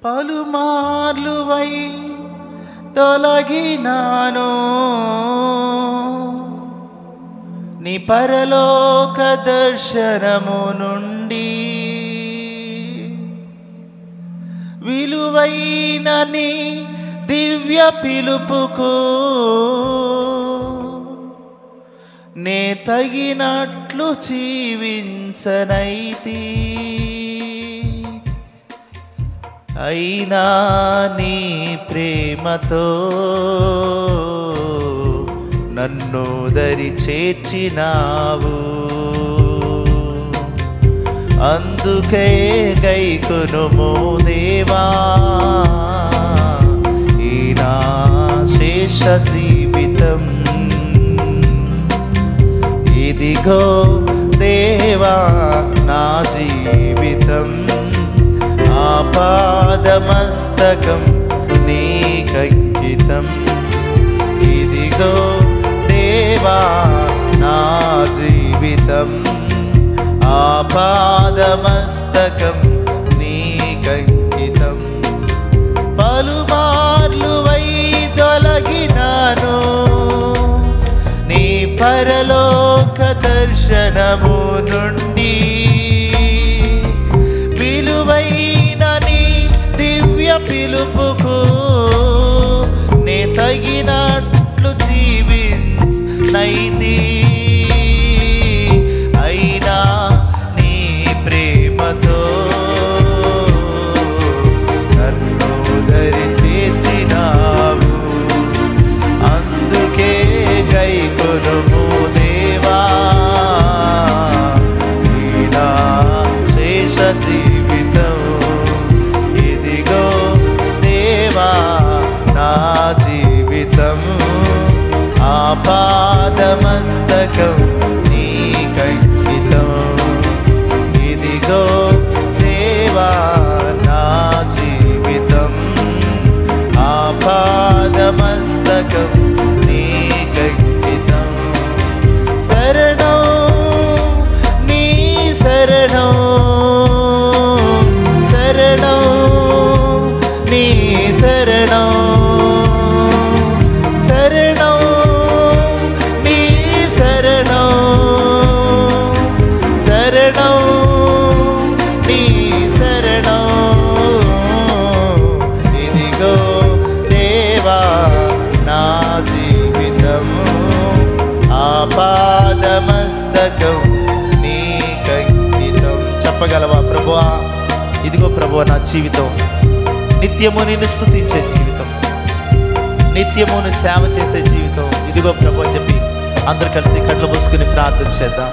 పలుమార్లు వై తొలగినాను నీ పరలోక దర్శనము నుండి, విలువైన నీ దివ్య పిలుపుకు నే తగినట్లు జీవించనైతి. అయినా నీ ప్రేమతో నన్ను దరి చేర్చినావు, అందుకే గైకొనుము దేవా ఈ నా శేష జీవితం. ఇదిగో దేవా నా జీవితం, ఆపాదమస్తకం నీకంకితం. ఇదిగో దేవా నా జీవితం, ఆపాదమస్తకం నీకంకితం. పలుమార్లు వై తొలగినాను నీ పరలోక దర్శనము నుండి, విలువైన నీ దివ్య పిలుపుకు నే తగినట్లు జీవించనైతి. అయినా నీ ప్రేమతో నన్ను దరి చేర్చినావు, అందుకే గైకొనుము దేవా ఈ నా శేష జీవితం. ఇదిగో దేవా నా జీవితం, ఆపాదమస్తకం నీకంకితం. ఇదిగో దేవా నా జీవితం, ఆపాదమస్తకం నీకంకితం. శరణం నీ శరణం, శరణం నీ శరణం, శరణం నీ శరణం, శరణం నీ శరణం. ఇదిగో దేవా నా జీవితం, ఆపాదమస్తకం నీకంకితం. చెప్పగలవా ప్రభువా? ఇదిగో ప్రభువా నా జీవితం, నిత్యము నిన్ను స్తుతించే జీవితం, నిత్యము సేవ చేసే జీవితం. ఇదిగో ప్రభు అని చెప్పి అందరు కలిసి కళ్ళు మూసుకుని ప్రార్థన చేద్దాం.